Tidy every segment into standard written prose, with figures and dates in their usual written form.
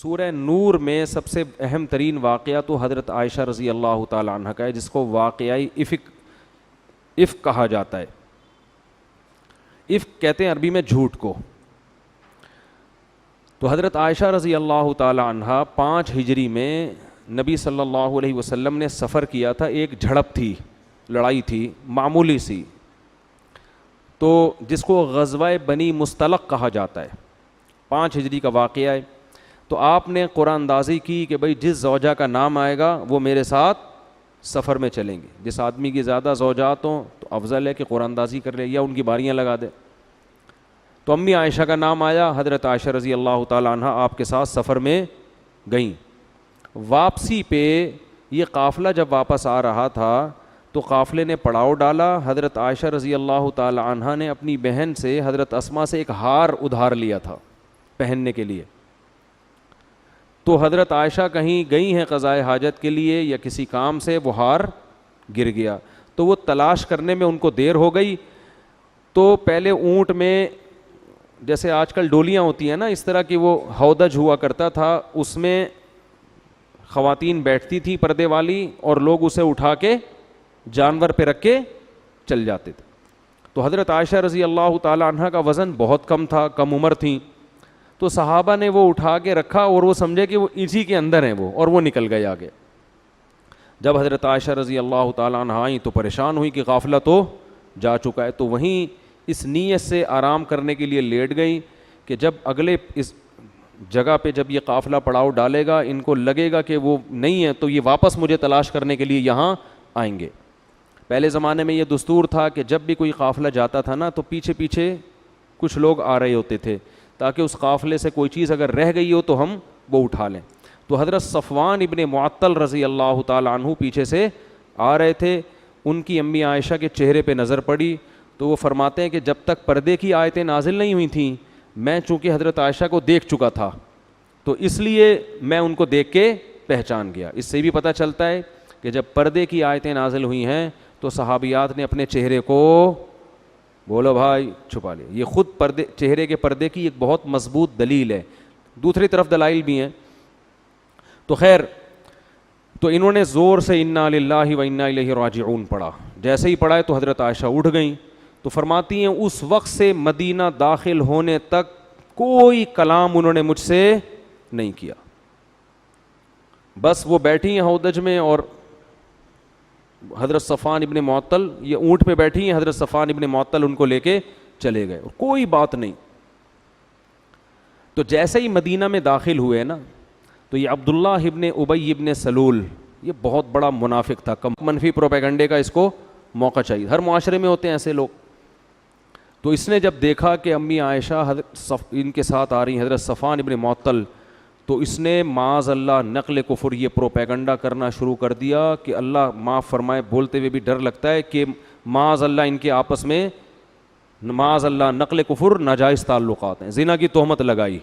سورہ نور میں سب سے اہم ترین واقعہ تو حضرت عائشہ رضی اللہ تعالی عنہ کا ہے، جس کو واقعی افک کہا جاتا ہے. افک کہتے ہیں عربی میں جھوٹ کو. تو حضرت عائشہ رضی اللہ تعالی عنہ 5 ہجری میں نبی صلی اللہ علیہ وسلم نے سفر کیا تھا. ایک جھڑپ تھی، لڑائی تھی معمولی سی، تو جس کو غزوہ بنی مستلق کہا جاتا ہے. 5 ہجری کا واقعہ ہے. تو آپ نے قرآن اندازی کی کہ بھئی جس زوجہ کا نام آئے گا وہ میرے ساتھ سفر میں چلیں گے. جس آدمی کی زیادہ زوجات ہوں تو افضل ہے کہ قرآن اندازی کر لے یا ان کی باریاں لگا دے. تو امی عائشہ کا نام آیا. حضرت عائشہ رضی اللہ تعالی عنہ آپ کے ساتھ سفر میں گئیں. واپسی پہ یہ قافلہ جب واپس آ رہا تھا تو قافلے نے پڑاؤ ڈالا. حضرت عائشہ رضی اللہ تعالی عنہ نے اپنی بہن سے حضرت اسماء سے ایک ہار ادھار لیا تھا پہننے کے لیے. تو حضرت عائشہ کہیں گئی ہیں قضائے حاجت کے لیے یا کسی کام سے، وہ ہار گر گیا. تو وہ تلاش کرنے میں ان کو دیر ہو گئی. تو پہلے اونٹ میں جیسے آج کل ڈولیاں ہوتی ہیں نا، اس طرح کی وہ ہودج ہوا کرتا تھا، اس میں خواتین بیٹھتی تھی پردے والی اور لوگ اسے اٹھا کے جانور پہ رکھ کے چل جاتے تھے. تو حضرت عائشہ رضی اللہ تعالی عنہ کا وزن بہت کم تھا، کم عمر تھیں. تو صحابہ نے وہ اٹھا کے رکھا اور وہ سمجھے کہ وہ اسی کے اندر ہیں وہ، اور وہ نکل گئے آگے. جب حضرت عائشہ رضی اللہ تعالی عنہ آئیں تو پریشان ہوئی کہ قافلہ تو جا چکا ہے. تو وہیں اس نیت سے آرام کرنے کے لیے لیٹ گئی کہ جب اگلے اس جگہ پہ جب یہ قافلہ پڑاؤ ڈالے گا، ان کو لگے گا کہ وہ نہیں ہے تو یہ واپس مجھے تلاش کرنے کے لیے یہاں آئیں گے. پہلے زمانے میں یہ دستور تھا کہ جب بھی کوئی قافلہ جاتا تھا نا تو پیچھے پیچھے کچھ لوگ آ رہے ہوتے تھے تاکہ اس قافلے سے کوئی چیز اگر رہ گئی ہو تو ہم وہ اٹھا لیں. تو حضرت صفوان ابن معطل رضی اللہ تعالی عنہ پیچھے سے آ رہے تھے. ان کی امی عائشہ کے چہرے پہ نظر پڑی تو وہ فرماتے ہیں کہ جب تک پردے کی آیتیں نازل نہیں ہوئی تھیں میں چونکہ حضرت عائشہ کو دیکھ چکا تھا تو اس لیے میں ان کو دیکھ کے پہچان گیا. اس سے بھی پتہ چلتا ہے کہ جب پردے کی آیتیں نازل ہوئی ہیں تو صحابیات نے اپنے چہرے کو بولو بھائی چھپا لیا. یہ خود چہرے کے پردے کی ایک بہت مضبوط دلیل ہے. دوسری طرف دلائل بھی ہیں. تو خیر، تو انہوں نے زور سے انا للہ و انا الیہ راجعون پڑھا. جیسے ہی پڑھا ہے تو حضرت عائشہ اٹھ گئیں. تو فرماتی ہیں اس وقت سے مدینہ داخل ہونے تک کوئی کلام انہوں نے مجھ سے نہیں کیا. بس وہ بیٹھی ہیں ہودج میں اور حضرت صفوان ابن معطل یہ اونٹ پہ بیٹھی ہیں، حضرت صفوان ابن معطل ان کو لے کے چلے گئے اور کوئی بات نہیں. تو جیسے ہی مدینہ میں داخل ہوئے نا تو یہ عبداللہ ابن ابی ابن سلول یہ بہت بڑا منافق تھا. منفی پروپیگنڈے کا اس کو موقع چاہیے، ہر معاشرے میں ہوتے ہیں ایسے لوگ. تو اس نے جب دیکھا کہ امی عائشہ ان کے ساتھ آ رہی ہیں حضرت صفوان ابن معطل، تو اس نے معاذ اللہ نقل کفر یہ پروپیگنڈا کرنا شروع کر دیا کہ اللہ معاف فرمائے، بولتے ہوئے بھی ڈر لگتا ہے کہ معاذ اللہ ان کے آپس میں معاذ اللہ نقل کفر ناجائز تعلقات ہیں، زنا کی تہمت لگائی.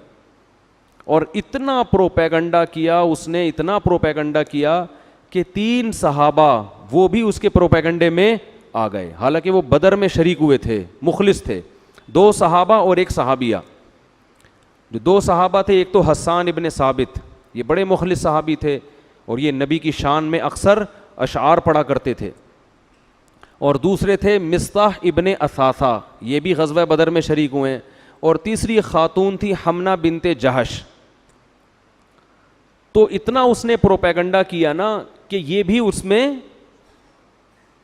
اور اتنا پروپیگنڈا کیا اس نے، اتنا پروپیگنڈا کیا کہ 3 صحابہ وہ بھی اس کے پروپیگنڈے میں آ گئے. حالانکہ وہ بدر میں شریک ہوئے تھے، مخلص تھے. 2 صحابہ اور 1 صحابیہ. جو 2 صحابہ تھے ایک تو حسان ابن ثابت، یہ بڑے مخلص صحابی تھے اور یہ نبی کی شان میں اکثر اشعار پڑھا کرتے تھے. اور دوسرے تھے مصطح ابن اثاثہ، یہ بھی غزوہ بدر میں شریک ہوئے ہیں. اور تیسری خاتون تھی حمنہ بنت جہش. تو اتنا اس نے پروپیگنڈا کیا نا کہ یہ بھی اس میں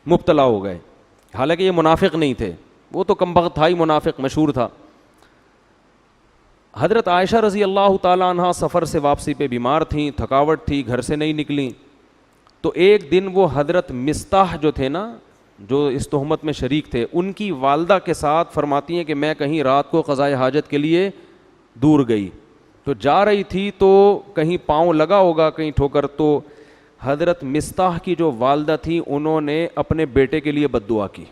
مبتلا ہو گئے. حالانکہ یہ منافق نہیں تھے، وہ تو کمبخت تھا ہی، منافق مشہور تھا. حضرت عائشہ رضی اللہ تعالیٰ عنہ سفر سے واپسی پہ بیمار تھیں، تھکاوٹ تھی، گھر سے نہیں نکلیں. تو ایک دن وہ حضرت مصطح جو تھے نا، جو اس تہمت میں شریک تھے، ان کی والدہ کے ساتھ فرماتی ہیں کہ میں کہیں رات کو قضائے حاجت کے لیے دور گئی. تو جا رہی تھی تو کہیں پاؤں لگا ہوگا کہیں ٹھوکر، تو حضرت مصطح کی جو والدہ تھی انہوں نے اپنے بیٹے کے لیے بد دعا کی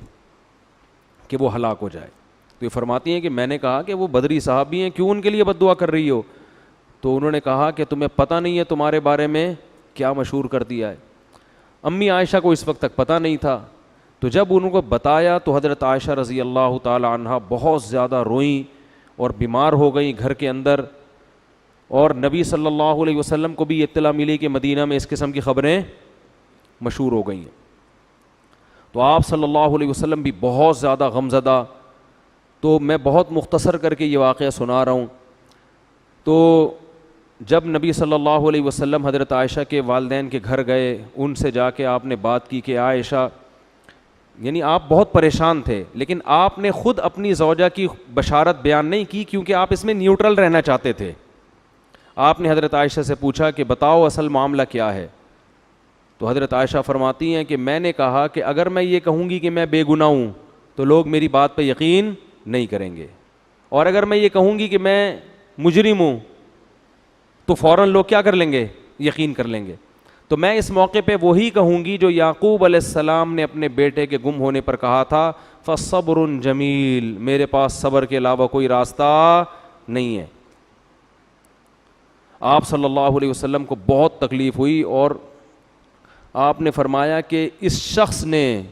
کہ وہ ہلاک ہو جائے. تو یہ فرماتی ہیں کہ میں نے کہا کہ وہ بدری صحابی ہیں، کیوں ان کے لیے بد دعا کر رہی ہو؟ تو انہوں نے کہا کہ تمہیں پتہ نہیں ہے تمہارے بارے میں کیا مشہور کر دیا ہے. امی عائشہ کو اس وقت تک پتہ نہیں تھا. تو جب ان کو بتایا تو حضرت عائشہ رضی اللہ تعالی عنہ بہت زیادہ روئیں اور بیمار ہو گئیں گھر کے اندر. اور نبی صلی اللہ علیہ وسلم کو بھی اطلاع ملی کہ مدینہ میں اس قسم کی خبریں مشہور ہو گئی ہیں. تو آپ صلی اللہ علیہ وسلم بھی بہت زیادہ غمزدہ. تو میں بہت مختصر کر کے یہ واقعہ سنا رہا ہوں. تو جب نبی صلی اللہ علیہ وسلم حضرت عائشہ کے والدین کے گھر گئے, ان سے جا کے آپ نے بات کی کہ عائشہ, یعنی آپ بہت پریشان تھے, لیکن آپ نے خود اپنی زوجہ کی بشارت بیان نہیں کی کیونکہ آپ اس میں نیوٹرل رہنا چاہتے تھے. آپ نے حضرت عائشہ سے پوچھا کہ بتاؤ اصل معاملہ کیا ہے. تو حضرت عائشہ فرماتی ہیں کہ میں نے کہا کہ اگر میں یہ کہوں گی کہ میں بے گناہ ہوں تو لوگ میری بات پہ یقین نہیں کریں گے, اور اگر میں یہ کہوں گی کہ میں مجرم ہوں تو فوراً لوگ کیا کر لیں گے, یقین کر لیں گے. تو میں اس موقع پہ وہی کہوں گی جو یعقوب علیہ السلام نے اپنے بیٹے کے گم ہونے پر کہا تھا, فَصَبْرٌ جمیل, میرے پاس صبر کے علاوہ کوئی راستہ نہیں ہے. آپ صلی اللہ علیہ وسلم کو بہت تکلیف ہوئی, اور آپ نے فرمایا کہ اس شخص نے,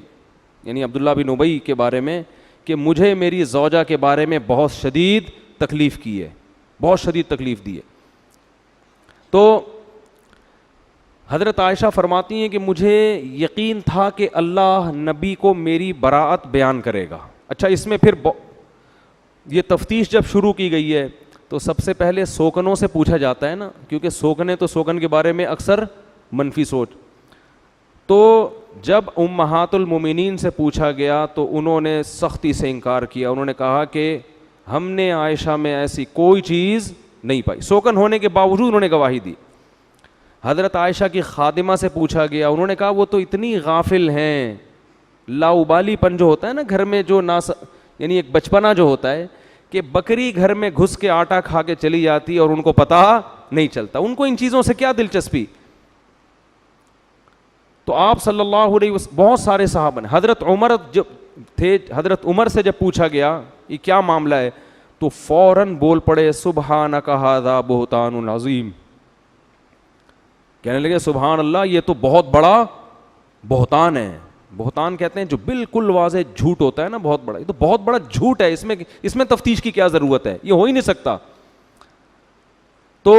یعنی عبداللہ بن ابی کے بارے میں, کہ مجھے میری زوجہ کے بارے میں بہت شدید تکلیف کی ہے, بہت شدید تکلیف دی ہے. تو حضرت عائشہ فرماتی ہیں کہ مجھے یقین تھا کہ اللہ نبی کو میری براءت بیان کرے گا. اچھا, اس میں پھر یہ تفتیش جب شروع کی گئی ہے تو سب سے پہلے سوکنوں سے پوچھا جاتا ہے نا, کیونکہ سوکنے تو سوکن کے بارے میں اکثر منفی سوچ. تو جب امہات المومنین سے پوچھا گیا تو انہوں نے سختی سے انکار کیا. انہوں نے کہا کہ ہم نے عائشہ میں ایسی کوئی چیز نہیں پائی. سوکن ہونے کے باوجود انہوں نے گواہی دی. حضرت عائشہ کی خادمہ سے پوچھا گیا, انہوں نے کہا وہ تو اتنی غافل ہیں, لاؤبالی پن جو ہوتا ہے نا گھر میں, جو یعنی ایک بچپنا جو ہوتا ہے کہ بکری گھر میں گھس کے آٹا کھا کے چلی جاتی اور ان کو پتہ نہیں چلتا, ان کو ان چیزوں سے کیا دلچسپی. تو آپ صلی اللہ علیہ وسلم, بہت سارے صحابہ نے, حضرت عمر جب تھے, حضرت عمر سے جب پوچھا گیا یہ کیا معاملہ ہے تو فوراً بول پڑے, سبحانک ھذا بہتان عظیم. کہنے لگے سبحان اللہ, یہ تو بہت بڑا بہتان ہے. بہتان کہتے ہیں جو بالکل واضح جھوٹ ہوتا ہے نا, بہت بڑا, یہ تو بہت بڑا جھوٹ ہے, اس میں تفتیش کی کیا ضرورت ہے, یہ ہو ہی نہیں سکتا. تو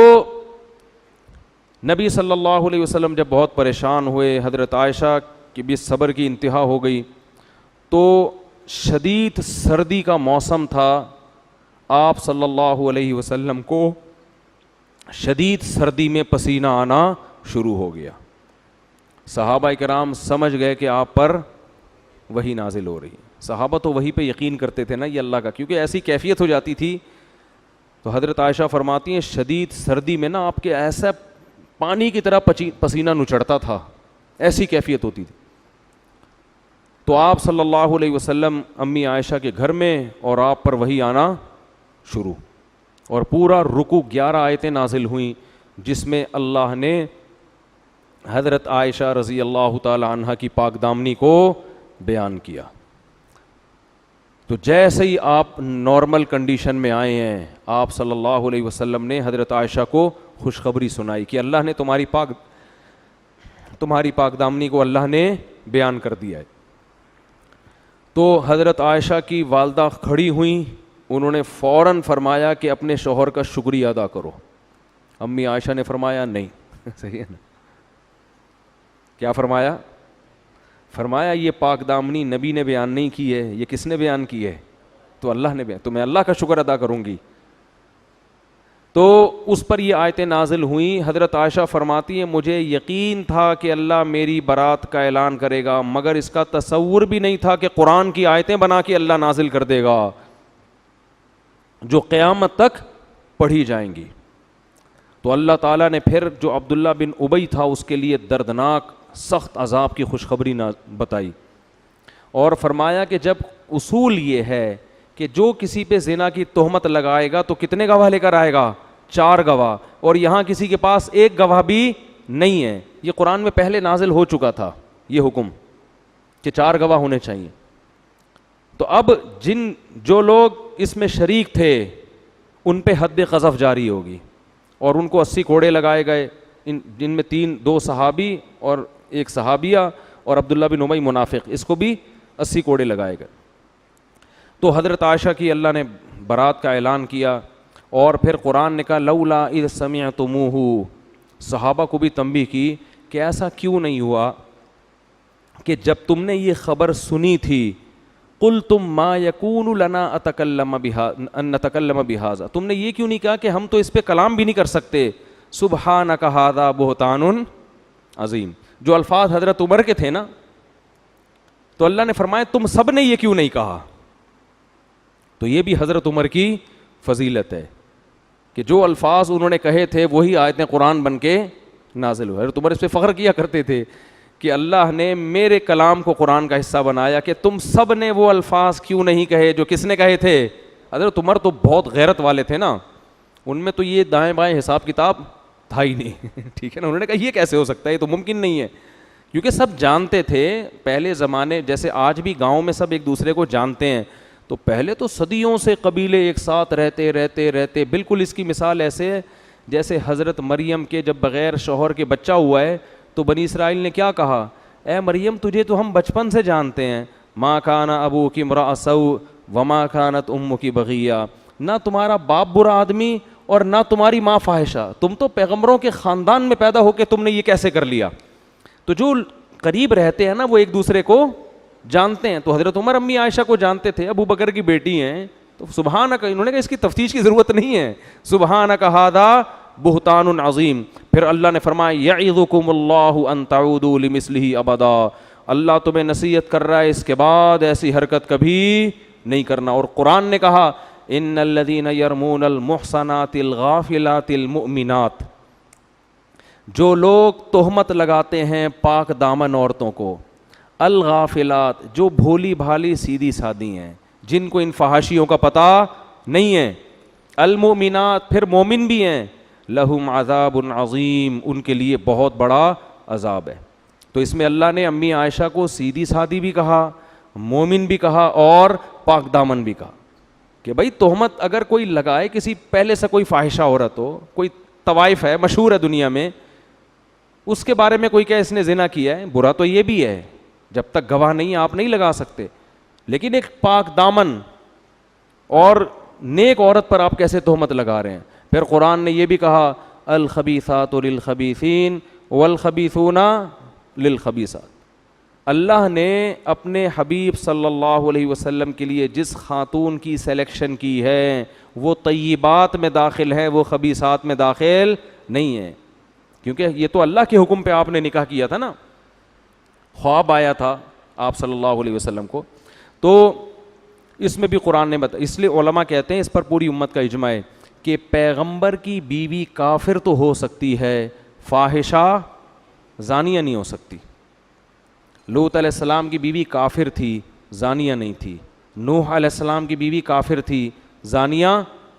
نبی صلی اللہ علیہ وسلم جب بہت پریشان ہوئے, حضرت عائشہ کی بھی صبر کی انتہا ہو گئی. تو شدید سردی کا موسم تھا, آپ صلی اللہ علیہ وسلم کو شدید سردی میں پسینہ آنا شروع ہو گیا. صحابہ کرام سمجھ گئے کہ آپ پر وحی نازل ہو رہی ہے. صحابہ تو وحی پہ یقین کرتے تھے نا, یہ اللہ کا, کیونکہ ایسی کیفیت ہو جاتی تھی. تو حضرت عائشہ فرماتی ہیں شدید سردی میں نا آپ کے ایسا پانی کی طرح پسینہ نچڑتا تھا, ایسی کیفیت ہوتی تھی. تو آپ صلی اللہ علیہ وسلم امی عائشہ کے گھر میں, اور آپ پر وحی آنا شروع, اور پورا رکوع 11 آیتیں نازل ہوئیں جس میں اللہ نے حضرت عائشہ رضی اللہ تعالی عنہ کی پاک دامنی کو بیان کیا. تو جیسے ہی آپ نارمل کنڈیشن میں آئے ہیں, آپ صلی اللہ علیہ وسلم نے حضرت عائشہ کو خوشخبری سنائی کہ اللہ نے تمہاری پاک دامنی کو اللہ نے بیان کر دیا ہے. تو حضرت عائشہ کی والدہ کھڑی ہوئیں, انہوں نے فوراً فرمایا کہ اپنے شوہر کا شکریہ ادا کرو. امی عائشہ نے فرمایا نہیں. صحیح ہے نا, کیا فرمایا؟ فرمایا یہ پاک دامنی نبی نے بیان نہیں کی ہے, یہ کس نے بیان کی ہے؟ تو اللہ نے بیان, تو میں اللہ کا شکر ادا کروں گی. تو اس پر یہ آیتیں نازل ہوئیں. حضرت عائشہ فرماتی ہیں مجھے یقین تھا کہ اللہ میری برات کا اعلان کرے گا, مگر اس کا تصور بھی نہیں تھا کہ قرآن کی آیتیں بنا کے اللہ نازل کر دے گا جو قیامت تک پڑھی جائیں گی. تو اللہ تعالیٰ نے پھر جو عبداللہ بن ابی تھا اس کے لیے دردناک سخت عذاب کی خوشخبری بتائی, اور فرمایا کہ جب اصول یہ ہے کہ جو کسی پہ زنا کی تہمت لگائے گا تو کتنے گواہ لے کر آئے گا؟ 4 گواہ, اور یہاں کسی کے پاس 1 گواہ بھی نہیں ہے. یہ قرآن میں پہلے نازل ہو چکا تھا یہ حکم کہ 4 گواہ ہونے چاہیے. تو اب جو لوگ اس میں شریک تھے ان پہ حد قذف جاری ہوگی, اور ان کو 80 کوڑے لگائے گئے, جن میں 2 صحابی اور 1 صحابیہ اور عبداللہ بن ابی منافق, اس کو بھی 80 کوڑے لگائے گئے. تو حضرت عائشہ کی اللہ نے برات کا اعلان کیا, اور پھر قرآن نے کہا لولا اذ سمعتموہ، صحابہ کو بھی تنبیہ کی کہ ایسا کیوں نہیں ہوا کہ جب تم نے یہ خبر سنی تھی قلتم ما یکون لنا ان نتکلم بہذا، تم نے یہ کیوں نہیں کہا کہ ہم تو اس پہ کلام بھی نہیں کر سکتے، سبحانک ھذا بہتان عظیم. جو الفاظ حضرت عمر کے تھے نا، تو اللہ نے فرمایا تم سب نے یہ کیوں نہیں کہا. تو یہ بھی حضرت عمر کی فضیلت ہے کہ جو الفاظ انہوں نے کہے تھے وہی آیتیں قرآن بن کے نازل ہوئے. حضرت عمر اس پہ فخر کیا کرتے تھے کہ اللہ نے میرے کلام کو قرآن کا حصہ بنایا کہ تم سب نے وہ الفاظ کیوں نہیں کہے جو کس نے کہے تھے. حضرت عمر تو بہت غیرت والے تھے نا، ان میں تو یہ دائیں بائیں حساب کتاب تھا ہی نہیں. ٹھیک ہے نا، انہوں نے کہا یہ کیسے ہو سکتا ہے، یہ تو ممکن نہیں ہے. کیونکہ سب جانتے تھے پہلے زمانے، جیسے آج بھی گاؤں میں سب ایک دوسرے کو جانتے ہیں، تو پہلے تو صدیوں سے قبیلے ایک ساتھ رہتے رہتے رہتے. بالکل اس کی مثال ایسے ہے جیسے حضرت مریم کے جب بغیر شوہر کے بچہ ہوا ہے تو بنی اسرائیل نے کیا کہا، اے مریم تجھے تو ہم بچپن سے جانتے ہیں، ما کان ابوک امرأ سوء وما کانت امک بغیہ، نہ تمہارا باپ برا آدمی اور نہ تمہاری ماں فاحشہ، تم تو پیغمبروں کے خاندان میں پیدا ہو کے تم نے یہ کیسے کر لیا. تو جو قریب رہتے ہیں نا وہ ایک دوسرے کو جانتے ہیں. تو حضرت عمر امی عائشہ کو جانتے تھے، ابو بکر کی بیٹی ہیں، تو سبحانک، انہوں نے کہا اس کی تفتیش کی ضرورت نہیں ہے، سبحانک ھذا بہتان عظیم. پھر اللہ نے فرمایا یعظکم اللہ ان تعودوا لمثلہ ابدا، اللہ تمہیں نصیحت کر رہا ہے اس کے بعد ایسی حرکت کبھی نہیں کرنا. اور قرآن نے کہا ان الذین یرمون المحصنات الغافلات المؤمنات، جو لوگ تہمت لگاتے ہیں پاک دامن عورتوں کو، الغافلات جو بھولی بھالی سیدھی سادھی ہیں، جن کو ان فحاشیوں کا پتہ نہیں ہے، المؤمنات پھر مومن بھی ہیں، لہم عذاب عظیم ان کے لیے بہت بڑا عذاب ہے. تو اس میں اللہ نے امی عائشہ کو سیدھی سادھی بھی کہا، مومن بھی کہا اور پاک دامن بھی کہا کہ بھائی تہمت اگر کوئی لگائے کسی پہلے سے کوئی فاحشہ عورت ہو، کوئی طوائف ہے مشہور ہے دنیا میں، اس کے بارے میں کوئی کہ اس نے زنا کیا ہے، برا تو یہ بھی ہے، جب تک گواہ نہیں آپ نہیں لگا سکتے، لیکن ایک پاک دامن اور نیک عورت پر آپ کیسے تہمت لگا رہے ہیں. پھر قرآن نے یہ بھی کہا الخبیثات للخبیثین والخبیثون للخبیثات. اللہ نے اپنے حبیب صلی اللہ علیہ وسلم کے لیے جس خاتون کی سلیکشن کی ہے وہ طیبات میں داخل ہے، وہ خبیثات میں داخل نہیں ہے، کیونکہ یہ تو اللہ کے حکم پہ آپ نے نکاح کیا تھا نا، خواب آیا تھا آپ صلی اللہ علیہ وسلم کو. تو اس میں بھی قرآن نے اس لیے علماء کہتے ہیں اس پر پوری امت کا اجماع ہے کہ پیغمبر کی بیوی کافر تو ہو سکتی ہے، فاحشہ زانیہ نہیں ہو سکتی. لوط علیہ السلام کی بیوی کافر تھی، زانیہ نہیں تھی. نوح علیہ السلام کی بیوی کافر تھی، زانیہ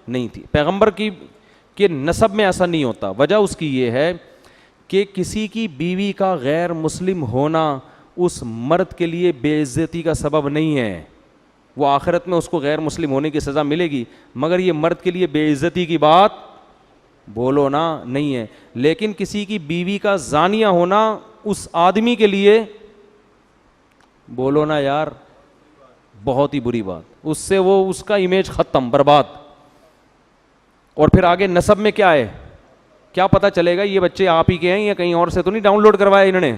نہیں تھی. پیغمبر کی کہ نسب میں ایسا نہیں ہوتا. وجہ اس کی یہ ہے کہ کسی کی بیوی کا غیر مسلم ہونا اس مرد کے لیے بے عزتی کا سبب نہیں ہے. وہ آخرت میں اس کو غیر مسلم ہونے کی سزا ملے گی، مگر یہ مرد کے لیے بے عزتی کی بات بولو نا نہیں ہے. لیکن کسی کی بیوی کا زانیہ ہونا اس آدمی کے لیے بولو نا یار بہت ہی بری بات، اس سے وہ اس کا امیج ختم، برباد. اور پھر آگے نسب میں کیا ہے، کیا پتہ چلے گا یہ بچے آپ ہی کے ہیں یا کہیں اور سے تو نہیں ڈاؤن لوڈ کروایا انہوں نے،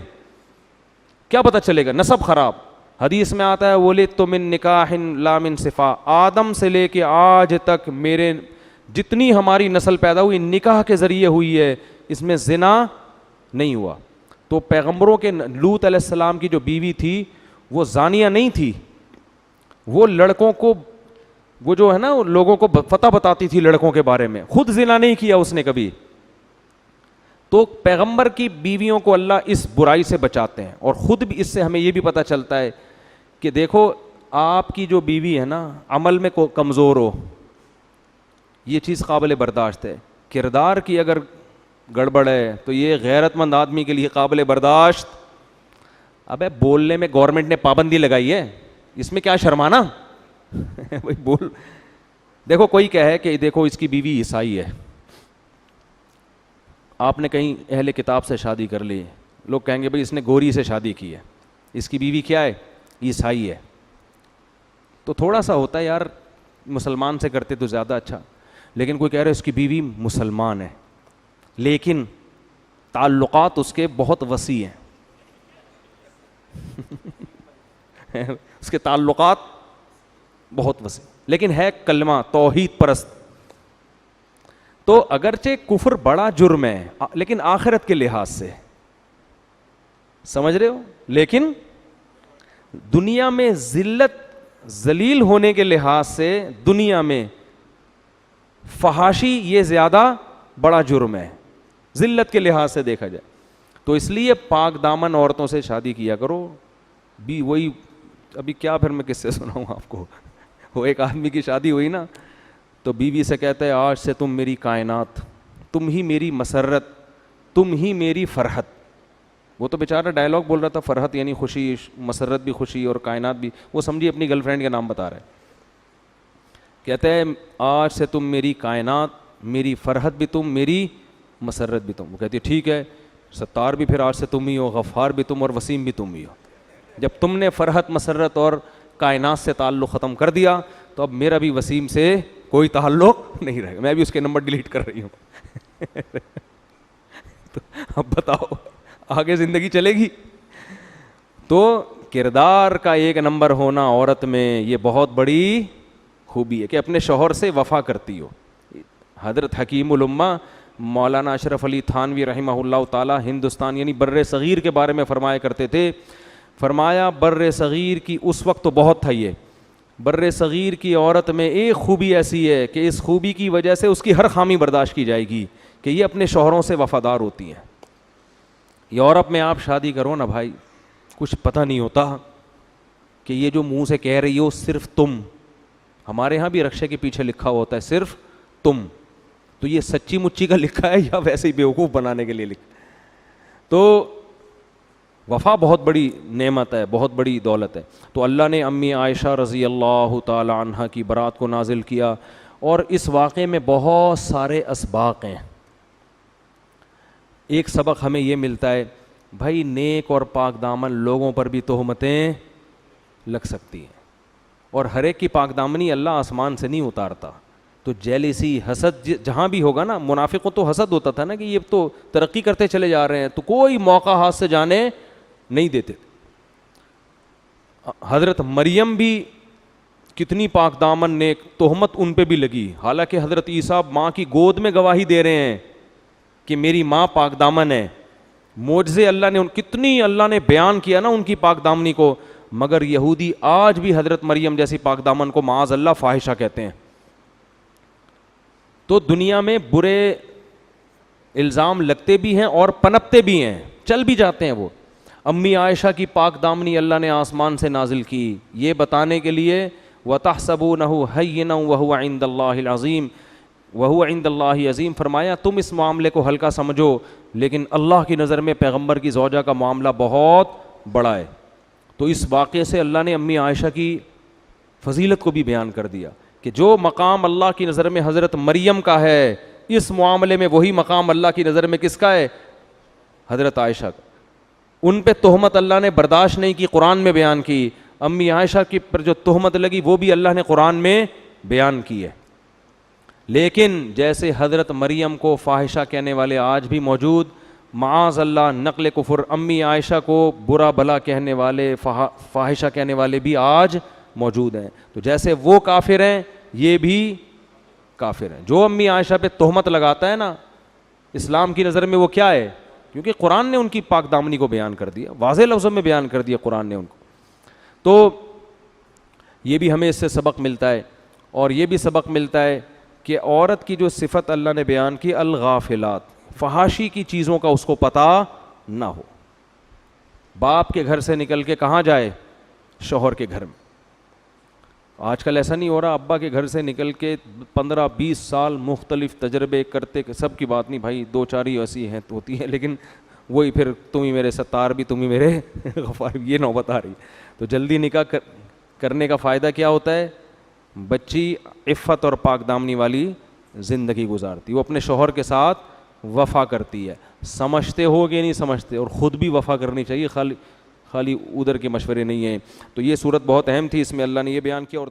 کیا پتہ چلے گا، نسب خراب. حدیث میں آتا ہے وَلِدْتُ مِن نِكَاحٍ لَا مِن صِفَا، آدم سے لے کے آج تک میرے جتنی ہماری نسل پیدا ہوئی نکاح کے ذریعے ہوئی ہے، اس میں زنا نہیں ہوا. تو پیغمبروں کے لوط علیہ السلام کی جو بیوی تھی وہ زانیہ نہیں تھی، وہ لڑکوں کو، وہ جو ہے نا لوگوں کو فتح بتاتی تھی لڑکوں کے بارے میں، خود زنا نہیں کیا اس نے کبھی. تو پیغمبر کی بیویوں کو اللہ اس برائی سے بچاتے ہیں. اور خود بھی اس سے ہمیں یہ بھی پتہ چلتا ہے کہ دیکھو آپ کی جو بیوی ہے نا عمل میں کمزور ہو، یہ چیز قابل برداشت ہے. کردار کی اگر گڑبڑ ہے تو یہ غیرت مند آدمی کے لیے قابل برداشت. ابے بولنے میں گورنمنٹ نے پابندی لگائی ہے، اس میں کیا شرمانا بھائی بول. دیکھو کوئی کہے کہ دیکھو اس کی بیوی عیسائی ہے، آپ نے کہیں اہل کتاب سے شادی کر لی، لوگ کہیں گے بھائی اس نے گوری سے شادی کی ہے، اس کی بیوی کیا ہے، عیسائی ہے. تو تھوڑا سا ہوتا ہے یار مسلمان سے کرتے تو زیادہ اچھا. لیکن کوئی کہہ رہا ہے اس کی بیوی مسلمان ہے لیکن تعلقات اس کے بہت وسیع ہیں اس کے تعلقات بہت وسیع لیکن ہے کلمہ توحید پرست. تو اگرچہ کفر بڑا جرم ہے لیکن آخرت کے لحاظ سے سمجھ رہے ہو, لیکن دنیا میں ذلت ذلیل ہونے کے لحاظ سے دنیا میں فحاشی یہ زیادہ بڑا جرم ہے ذلت کے لحاظ سے دیکھا جائے. تو اس لیے پاک دامن عورتوں سے شادی کیا کرو. بھی وہی ابھی کیا پھر میں کس سے سناؤں آپ کو, وہ ایک آدمی کی شادی ہوئی نا تو بیوی سے کہتا ہے آج سے تم میری کائنات, تم ہی میری مسرت, تم ہی میری فرحت. وہ تو بیچارہ ڈائلاگ بول رہا تھا, فرحت یعنی خوشی, مسرت بھی خوشی اور کائنات بھی, وہ سمجھیے اپنی گرل فرینڈ کا نام بتا رہا ہے. کہتا ہے آج سے تم میری کائنات, میری فرحت بھی تم, میری مسرت بھی تم. وہ کہتی ہے ٹھیک ہے ستار بھی پھر آج سے تم ہی ہو, غفار بھی تم اور وسیم بھی تم ہی ہو. جب تم نے فرحت مسرت اور کائنات سے تعلق ختم کر دیا تو اب میرا بھی وسیم سے کوئی تعلق نہیں رہے گا, میں بھی اس کے نمبر ڈیلیٹ کر رہی ہوں. تو اب بتاؤ آگے زندگی چلے گی؟ تو کردار کا ایک نمبر ہونا عورت میں یہ بہت بڑی خوبی ہے کہ اپنے شوہر سے وفا کرتی ہو. حضرت حکیم الامہ مولانا اشرف علی تھانوی رحمہ اللہ تعالی ہندوستان یعنی بر صغیر کے بارے میں فرمایا کرتے تھے, فرمایا بر صغیر کی اس وقت تو بہت تھا, یہ بر صغیر کی عورت میں ایک خوبی ایسی ہے کہ اس خوبی کی وجہ سے اس کی ہر خامی برداشت کی جائے گی کہ یہ اپنے شوہروں سے وفادار ہوتی ہیں. یورپ میں آپ شادی کرو نا بھائی, کچھ پتہ نہیں ہوتا کہ یہ جو منہ سے کہہ رہی ہو صرف تم, ہمارے ہاں بھی رکشے کے پیچھے لکھا ہوتا ہے صرف تم, تو یہ سچی مچی کا لکھا ہے یا ویسے ہی بیوقوف بنانے کے لیے لکھا؟ تو وفا بہت بڑی نعمت ہے, بہت بڑی دولت ہے. تو اللہ نے امی عائشہ رضی اللہ تعالی عنہ کی برات کو نازل کیا, اور اس واقعے میں بہت سارے اسباق ہیں. ایک سبق ہمیں یہ ملتا ہے بھائی نیک اور پاک دامن لوگوں پر بھی تہمتیں لگ سکتی ہیں, اور ہر ایک کی پاک دامنی اللہ آسمان سے نہیں اتارتا. تو جیلیسی حسد جہاں بھی ہوگا نا, منافقوں تو حسد ہوتا تھا نا کہ یہ تو ترقی کرتے چلے جا رہے ہیں, تو کوئی موقع ہاتھ سے جانے نہیں دیتے. حضرت مریم بھی کتنی پاک دامن نیک, تہمت ان پہ بھی لگی, حالانکہ حضرت عیسیٰ ماں کی گود میں گواہی دے رہے ہیں کہ میری ماں پاک دامن ہے. معجزے اللہ نے کتنی اللہ نے بیان کیا نا ان کی پاک دامنی کو, مگر یہودی آج بھی حضرت مریم جیسی پاک دامن کو معاذ اللہ فاحشہ کہتے ہیں. تو دنیا میں برے الزام لگتے بھی ہیں اور پنپتے بھی ہیں, چل بھی جاتے ہیں وہ. امی عائشہ کی پاک دامنی اللہ نے آسمان سے نازل کی یہ بتانے کے لیے, وَتَحْسَبُونَهُ هَيِّنًا وَهُوَ عِندَ اللَّهِ الْعَظِيمِ وَهُوَ عِندَ اللَّهِ عظیم. فرمایا تم اس معاملے کو ہلکا سمجھو لیکن اللہ کی نظر میں پیغمبر کی زوجہ کا معاملہ بہت بڑا ہے. تو اس واقعے سے اللہ نے امی عائشہ کی فضیلت کو بھی بیان کر دیا کہ جو مقام اللہ کی نظر میں حضرت مریم کا ہے, اس معاملے میں وہی مقام اللہ کی نظر میں کس کا ہے؟ حضرت عائشہ کا. ان پہ تہمت اللہ نے برداشت نہیں کی, قرآن میں بیان کی. امی عائشہ کی پر جو تہمت لگی وہ بھی اللہ نے قرآن میں بیان کی ہے. لیکن جیسے حضرت مریم کو فاحشہ کہنے والے آج بھی موجود, معاذ اللہ نقل کفر امی عائشہ کو برا بھلا کہنے والے, فاحشہ کہنے والے بھی آج موجود ہیں. تو جیسے وہ کافر ہیں یہ بھی کافر ہیں. جو امی عائشہ پہ تہمت لگاتا ہے نا, اسلام کی نظر میں وہ کیا ہے؟ کیونکہ قرآن نے ان کی پاک دامنی کو بیان کر دیا, واضح لفظوں میں بیان کر دیا قرآن نے ان کو. تو یہ بھی ہمیں اس سے سبق ملتا ہے. اور یہ بھی سبق ملتا ہے کہ عورت کی جو صفت اللہ نے بیان کی, الغافلات, فحاشی کی چیزوں کا اس کو پتہ نہ ہو. باپ کے گھر سے نکل کے کہاں جائے؟ شوہر کے گھر میں. آج کل ایسا نہیں ہو رہا, ابا کے گھر سے نکل کے 15-20 سال مختلف تجربے کرتے, سب کی بات نہیں بھائی, 2-4 ہی ایسی ہیں ہوتی ہیں, لیکن وہی پھر تم ہی میرے ستار بھی, تم ہی میرے غفار, یہ نوبت آ رہی. تو جلدی نکاح کرنے کا فائدہ کیا ہوتا ہے؟ بچی عفت اور پاک دامنی والی زندگی گزارتی, وہ اپنے شوہر کے ساتھ وفا کرتی ہے. سمجھتے ہو کہ نہیں سمجھتے, اور خود بھی وفا کرنی چاہیے, خالی ادھر کے مشورے نہیں ہیں. تو یہ صورت بہت اہم تھی, اس میں اللہ نے یہ بیان کیا. اور